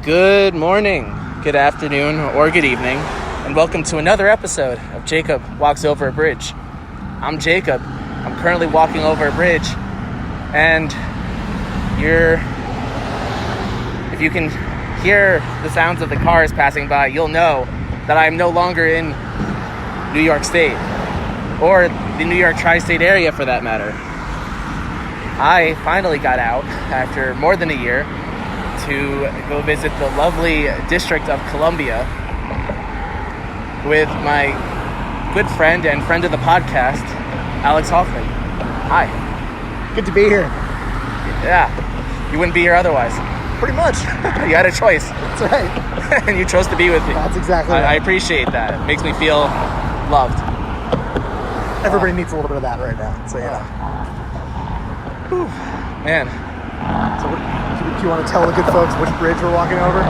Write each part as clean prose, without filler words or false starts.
Good morning, good afternoon, or good evening, and welcome to another episode of Jacob Walks Over a Bridge. I'm Jacob. I'm currently walking over a bridge, and if you can hear the sounds of the cars passing by, you'll know that I'm no longer in New York State, or the New York tri-state area for that matter. I finally got out after more than a year to go visit the lovely District of Columbia with my good friend and friend of the podcast, Alex Hoffman. Hi. Good to be here. Yeah, you wouldn't be here otherwise. Pretty much. You had a choice. That's right. And you chose to be with me. That's exactly right. I appreciate that. It makes me feel loved. Everybody needs a little bit of that right now. So yeah. Whew. Man. So do you want to tell the good folks which bridge we're walking over?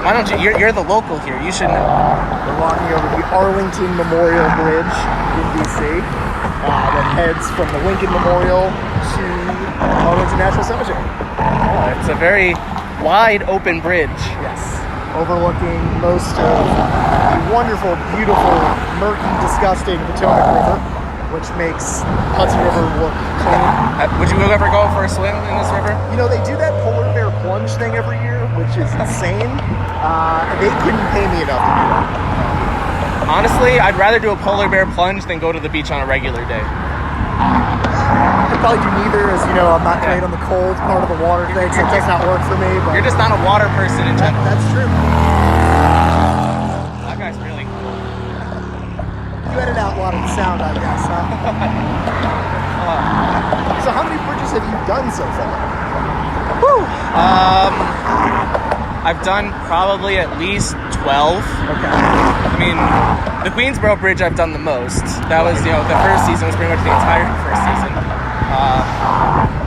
Why don't you? You're the local here. You should know. We're walking over the Arlington Memorial Bridge in D.C. That heads from the Lincoln Memorial to Arlington National Cemetery. It's a very wide open bridge. Yes. Overlooking most of the wonderful, beautiful, murky, disgusting Potomac River, which makes Hudson River look clean. Would you ever go for a swim in this river? You know, they do that polar bear plunge thing every year, which is insane. They couldn't pay me enough to do that. Honestly, I'd rather do a polar bear plunge than go to the beach on a regular day. I'd probably do neither, as you know, I'm not great on the cold part of the water thing, so it does not work for me. But you're just not a water person in general. That's true. That guy's really cool. You edit out a lot of the sound, I guess, huh? So how many bridges have you done so far? Whew. I've done probably at least 12. Okay. I mean, the Queensboro Bridge I've done the most. That was, the first season was pretty much the entire first season.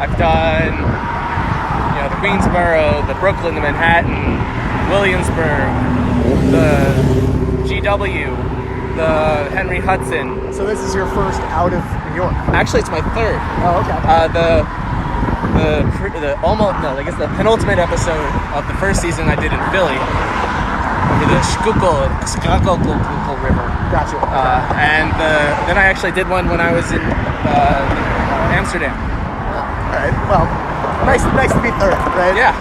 I've done, the Queensboro, the Brooklyn, the Manhattan, Williamsburg, the GW, the Henry Hudson. So this is your first out of New York? Actually, it's my third. Oh, okay. The penultimate episode of the first season I did in Philly, over the Schuylkill River. Gotcha. And then I actually did one when I was in Amsterdam. All right. Well, nice to be third, right? Yeah.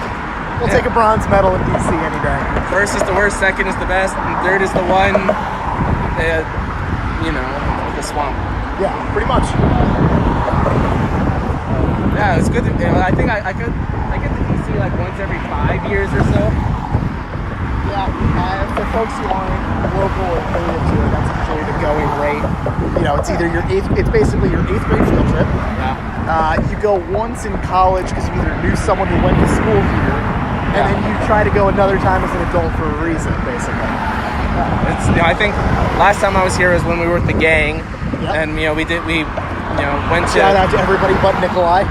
We'll take a bronze medal in DC any day. First is the worst, second is the best, and third is the one, the swamp. Yeah, pretty much. Yeah, it's good. I think I get to DC like once every 5 years or so. Yeah, for folks who aren't local or native to it, that's usually the going rate. It's either it's basically your 8th grade field trip. Yeah. You go once in college because you either knew someone who went to school here, and then you try to go another time as an adult for a reason, basically. I think last time I was here was when we were with the gang, yep. And we went to. Shout out to everybody but Nikolai.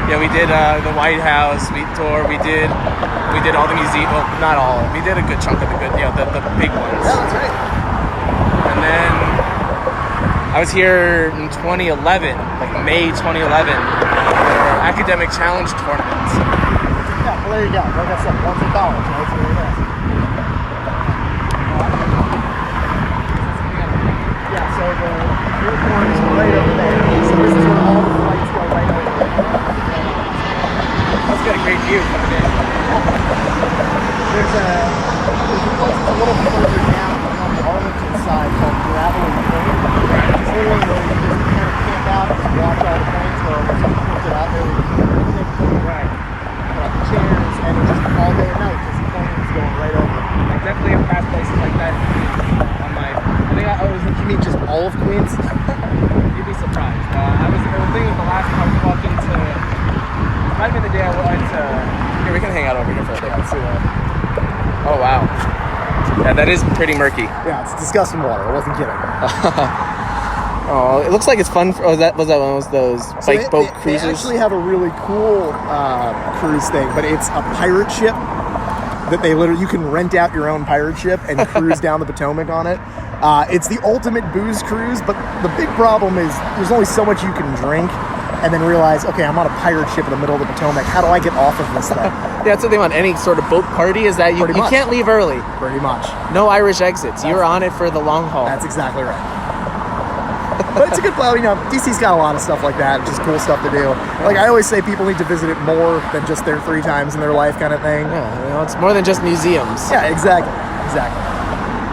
Yeah, we did the White House. We did all the museums. Well, not all. We did a good chunk of the big ones. Yeah, that's right. And then I was here in 2011, like May 2011, for Academic Challenge Tournament. Yeah, well there you go. Like I said, once in college, right? So there it is. Yeah, so the airport is right over there. So this is where all the flights go right over there. That's got a great view coming in. There's a place that's a little further down on the Arlington side called Gravelly Point. It's where you just kind of camp out and just watch all the points where it's pointed out there. Put up chairs and it's just all day and night just points going right over. I definitely have passed places like that on my. You mean just all of Queens? You'd be surprised. I was thinking the last time I was walking to. Might have been the day I went to. Here, we can hang out over here for a second. Let's see that. Oh wow. Yeah, that is pretty murky. Yeah, it's disgusting water. I wasn't kidding. Oh, it looks like it's fun. Was that one of those bike boat cruises? They actually have a really cool cruise thing, but it's a pirate ship that you can rent out your own pirate ship and cruise down the Potomac on it. It's the ultimate booze cruise, but the big problem is there's only so much you can drink. and then realize, okay, I'm on a pirate ship in the middle of the Potomac. How do I get off of this thing? Yeah, that's the thing on any sort of boat party is that you Pretty much. can't leave early. Pretty much. No Irish exits. You're on it for the long haul. That's exactly right. But it's a good place. You know, DC's got a lot of stuff like that, which is cool stuff to do. Like I always say, people need to visit it more than just their 3 times in their life kind of thing. Yeah, you know, it's more than just museums. Yeah, exactly. Exactly.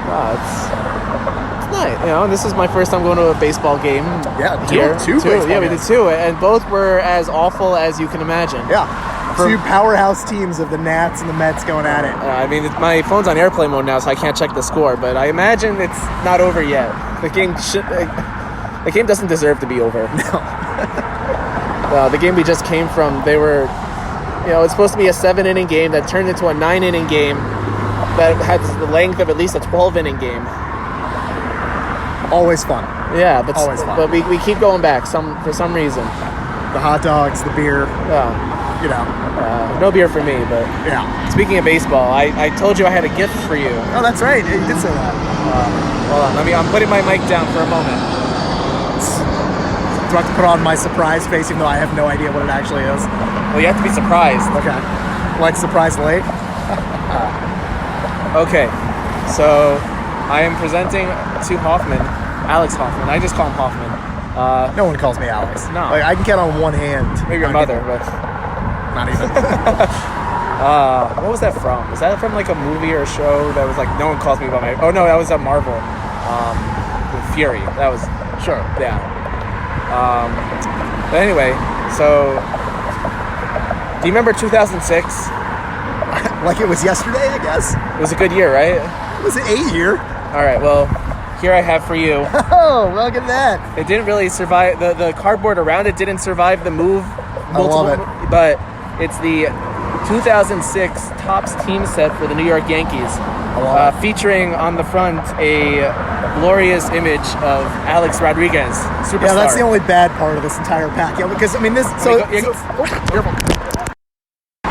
Wow, it's nice. You know, and this is my first time going to a baseball game. Yeah, here. two baseball Yeah, we games. did 2, and both were as awful as you can imagine. Yeah. 2 powerhouse teams of the Nats and the Mets going at it. I mean, my phone's on airplane mode now, so I can't check the score. But I imagine it's not over yet. The game doesn't deserve to be over. No. The game we just came from, they were, you know, it's supposed to be a 7-inning game that turned into a 9-inning game that had the length of at least a 12-inning game. Always fun. Yeah, but Always fun. But we keep going back for some reason. The hot dogs, the beer, Yeah. you know. No beer for me, but Yeah. speaking of baseball, I told you I had a gift for you. Oh, that's right. You did say that. Hold on, I'm putting my mic down for a moment. Do I have to put on my surprise face even though I have no idea what it actually is? Well, you have to be surprised. Okay. Like surprise late? Okay, so I am presenting to Hoffman, Alex Hoffman. I just call him Hoffman. No one calls me Alex. No. Like, I can count on one hand. Maybe your Not mother, even- but Not even. what was that from? Was that from like a movie or a show that was like no one calls me by my? Oh no, that was a Marvel. With Fury. That was Sure. yeah. But anyway, so do you remember 2006? Like it was yesterday, I guess. It was a good year, right? It was an 8 year. All right. Well, here I have for you. Oh, look at that. It didn't really survive. The cardboard around it didn't survive the move. I love it. But it's the 2006 Topps team set for the New York Yankees, love it. featuring on the front a glorious image of Alex Rodriguez, superstar. Yeah, that's the only bad part of this entire pack. Yeah, because I mean this. So, Yeah, go. oh, careful.